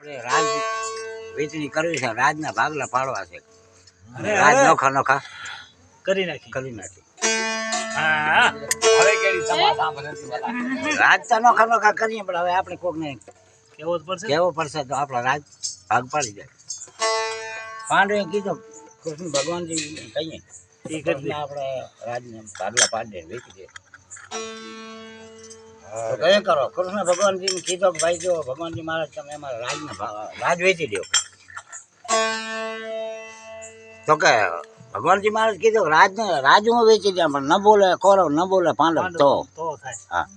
આપણે રાજ વેચણી કરવી છે, રાજના ભાગલા પાડવા છે. રાજ નોખા નોખા કરી નાખી. હા હવે કેડી સમાધાન ભલે રાજ તો નોખા નોખા કરીએ, પણ હવે આપણે કોકને કેવો જ પડશે. કહેવો પડશે તો આપણા રાજ ભાગ પાડી જાય. પાંડવે કીધું કૃષ્ણ ભગવાનજી કહીએ ઈ કરી કૃષ્ણ આપણે રાજને ભાગલા પાડી દે વેચી દે. તો કઈ કરો, કૃષ્ણ ભગવાનજીને કીધો કે ભાઈ જો ભગવાનજી મહારાજ તમે અમારા રાજ વેચી દો. તો કે ભગવાનજી મહારાજ કીધું રાજ હું વેચી દઉં, પણ ન બોલે કૌરવ ન બોલે પાંડવ તો થાય. હા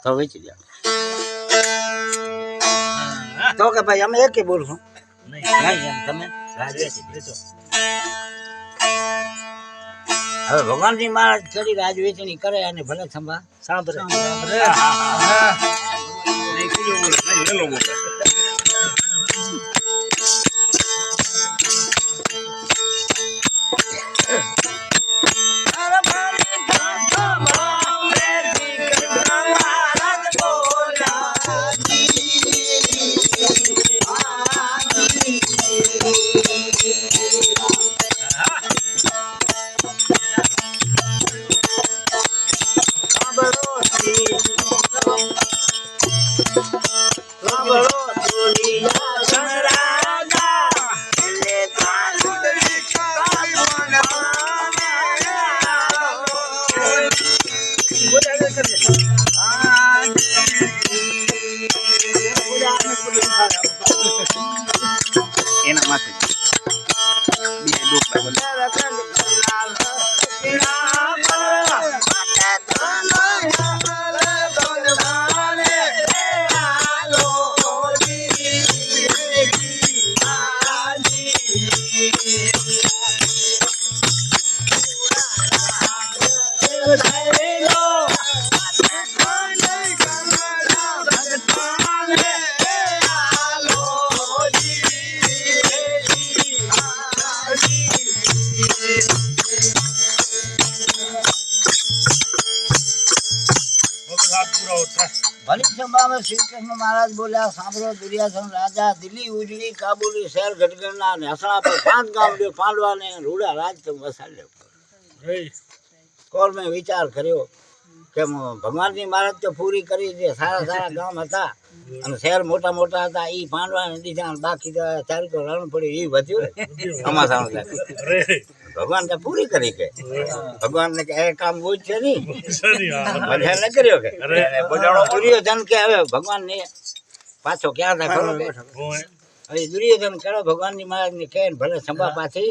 તો વેચી દે. તો કે ભાઈ અમે એકે બોલશું નહીં, એમ તમે રાજ વેચી દેજો. હવે ભગવાનજી મહારાજ કરી રાજ વેચણી કરે અને ભલે સંભા સાંભળે. નહીં કીધું બોલે નહીં હેલો બોલે એના માટે બે ભલી સભામાં શ્રી કૃષ્ણ મહારાજ બોલ્યા, સાંભળો દુર્યાધન રાજા, દિલ્હી ઉજળી કાબુલી શહેર ગઢગઢના નેસણા પર 5 ગામ લ્યો, પાંડવાને રૂડા રાજ તમે વસાડ્યો. કોર્મે વિચાર કર્યો કે ભગવાનજી મહારાજ તો પૂરી કરી દે, સારા ગામ હતા અને શહેર મોટા મોટા હતા, એ પાંડવાને દીધા, બાકી તો ચારિકો રણ પડ્યું એ વધ્યું અમાસાનું. ભગવાન તો પૂરી કરી કે ભગવાન ને એ કામ બહુ જ છે નહીં, બધા ન કર્યો કે દુર્યોધન કે હવે ભગવાન ને પાછો ક્યાં થાય ખરો. હવે દુર્યોધન કરો ભગવાનજી મહારાજ ને કહે ભલે સંભા પાછી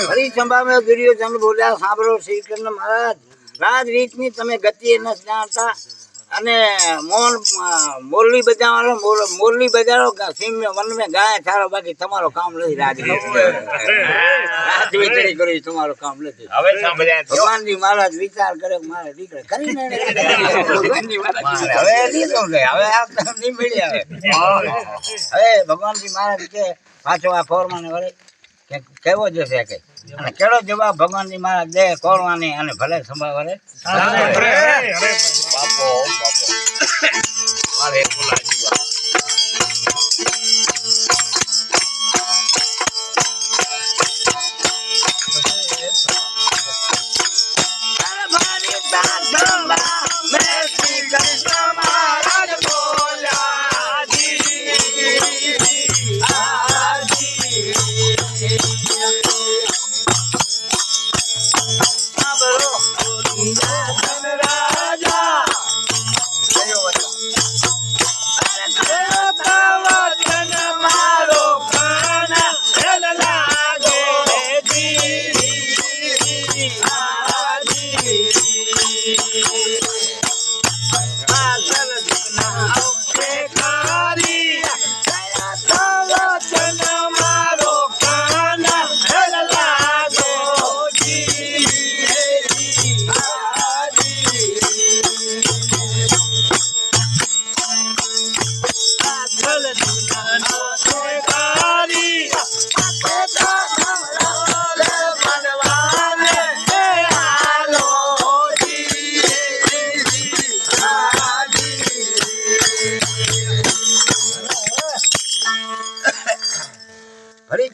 ફરી સંભાવે દુર્યોધન બોલ્યા, સાંભળો શ્રી કૃષ્ણ મહારાજ, રાજ રીતની તમે ગતિ ન જાણતા અને મોરલી બજાવવાનો મોરલી બજારો સિંહ વન में ગાય થારો બાકી તમારો કામ નથી રાજવીચરી કરી તમારો કામ નથી હવે સાંભળ્યા તો ભગવાનજી મહારાજ વિચાર કરે કે મારે દીકરા કરીને હવે લીધો કે હવે આ નહીં મળી હવે ભગવાનજી મહારાજ કે પાછો આ ફોરમાને વળે કે કેવો જશે કે અને કેળો જવાબ ભગવાનજી મહારાજ દે કોરવાની અને ભલે સંભાળે બાપો મારે બોલાજી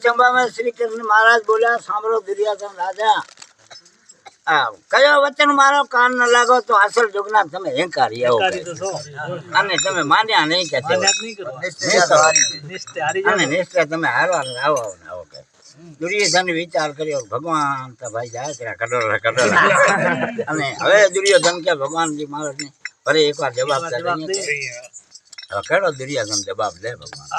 चंबा में श्री कृष्ण महाराज बोला सांभळो दुर्योधन राजा कयो वचन मारो कान न लागो तो असल जुगना તમે હેંકારી આવો અને તમે માન્યા નહીં કે અને નિષ્ઠા તમે હારવા આવો આવો કે દુર્યોધન વિચાર કર્યો ભગવાન તો ભાઈ જાય તેરા કડોરા અને હવે દુર્યોધન કે ભગવાનજી મહારાજ ને ફરે એકવાર જવાબ દે હવે કેડો દુર્યોધન જવાબ દે ભગવાન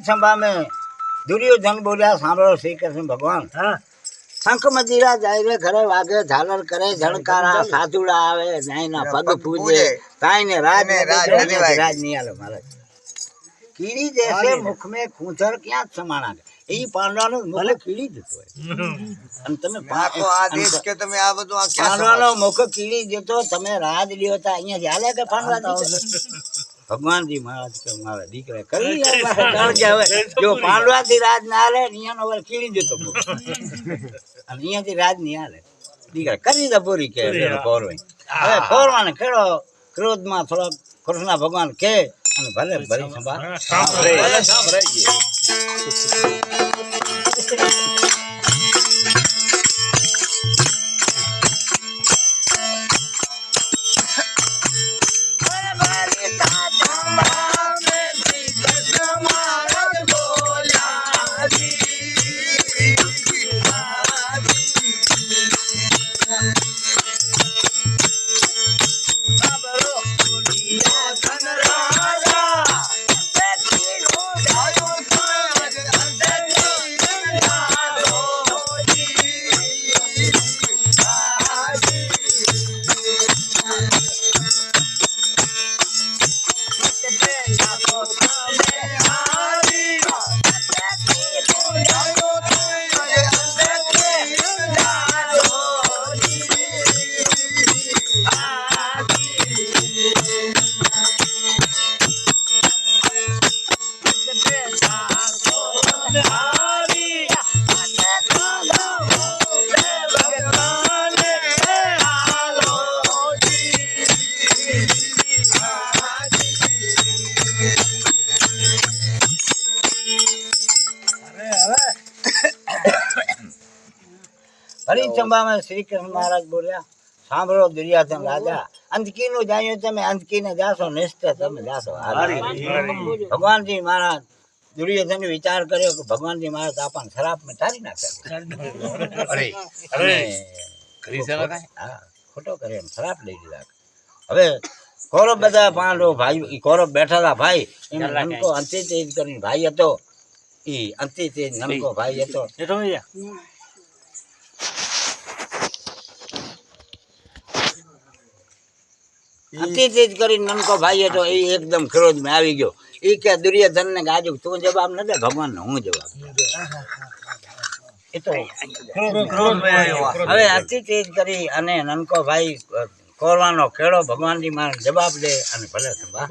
सभा में दुर्योधन बोलिया सांभळो श्री कृष्ण भगवान शंख मजीरा जाए घरे वागे झालर करे झड़कारा साधुड़ा आवे नाई ना पग पूजे ताई ने राज नहीं आलो महाराज कीड़ी जैसे मुख में खूंचर क्या समाना એ પાંડવાનો મુખ કીડી જતો હોય અને તમે પાકો આદેશ કે તમે આ બધું આ પાંડવાનો મુખ કીડી જતો તમે રાજ લ્યો તા અહીંયા ચાલે કે પાંડવા ભગવાનજી મહારાજ કે મારા દીકરા કરી કારણ કે હવે જો પાંડવાથી રાજ ના હાલે અહીંયાનો હવે કીડી જતો અને અહીંયાથી રાજ નહીં હાલે દીકરા કરી દે પૂરી કે ફોરવાઈ હવે ફોરવાને ખેડો ક્રોધમાં થોડોક કૃષ્ણ ભગવાન કે અને ભલે ભરી સાંભળે હરિચંબામાં શ્રી કૃષ્ણ મહારાજ બોલ્યા, સાંભળો દુર્યોધન રાજા, અંતકીનું જાણ્યું તમે અંતકીને જાશો, નિશ્ચય તમે જાશો હારી. ભગવાનજી મહારાજ દુર્યોધન વિચાર કર્યો કે ભગવાનજી મહારાજ આપણને શરાપ માં ટાળી નાખે. અરે અને ખરી સેવા થાય. હા, ખોટો કર્યો ને શરાપ લઈ લીધા. હવે કૌરવ બધા પાંડવો ભાઈ, કૌરવ બેઠા હતા ભાઈ, એનો નનકો અંતિ તેજ કરીને ભાઈ હતો, એ અંતિ તેજ નનકો ભાઈ હતો. બેઠો ભૈયા. અંતિ તેજ કરીને નનકો ભાઈ હતો, એ એકદમ ક્રોધમાં આવી ગયો. એ કે દુર્યોધન ને ગાજુ તું જવાબ ન દે, ભગવાન ને હું જવાબ દઉં. એ તો હવે અંતિ તેજ કરી અને નનકો ભાઈ કોરવાનો ખેડો ભગવાનજી મારે જવાબ દે અને ભલે સંભા.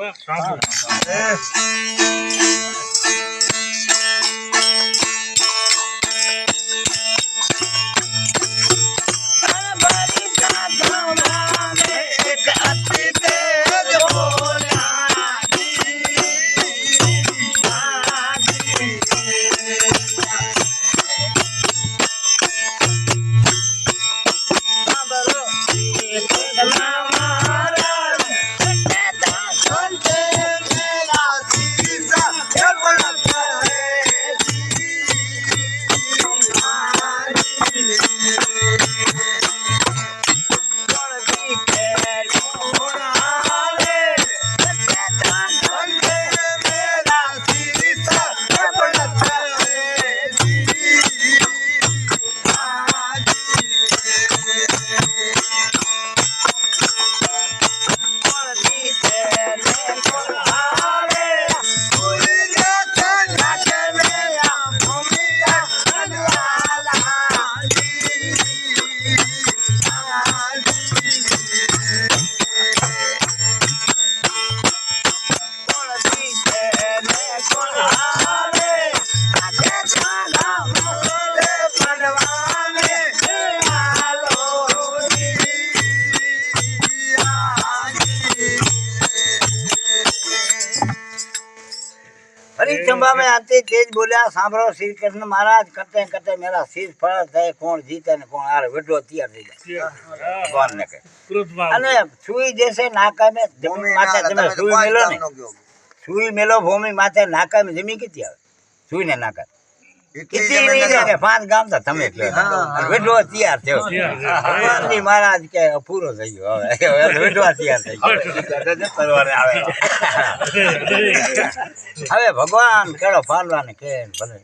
हरिचंबा में आते तेज बोलिया, सांभळो श्री कृष्ण महाराज, करते करते मेरा शीश फળ થાય, કોણ જીતે ને કોણ હારે વેઢો તૈયાર થઈ જાય ભગવાન ને કહે. અને સુઈ જશે નાકા મે જમીન માથે, તમે સુઈ મેલો ને, સુઈ મેલો ભૂમિ માથે, નાકા મે જમીન કેટલી આવે સુઈ ને નાકા કેટલી નહીં જાય, 5 ગામ તો તમે વેઢો તૈયાર થયો. ભગવાનજી મહારાજ કે પૂરો થઈ ગયો, હવે વેઢવા તૈયાર થઈ ગયો. હવે ભગવાન કેળો પાડવાને કે ભલે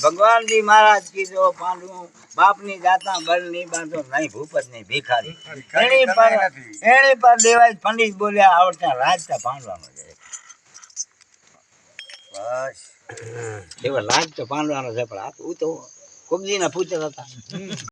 भगवान जी महाराज की जो पांडु बाप नी जाता बल नहीं बांधो नहीं भूपत नहीं भिखारी एनी पर देवाय पंडित बोलिया आवड़ता राज का पांडवानो है बस केवल राज तो पांडवानो है, पर आप तो कुबजी ना पूछता था।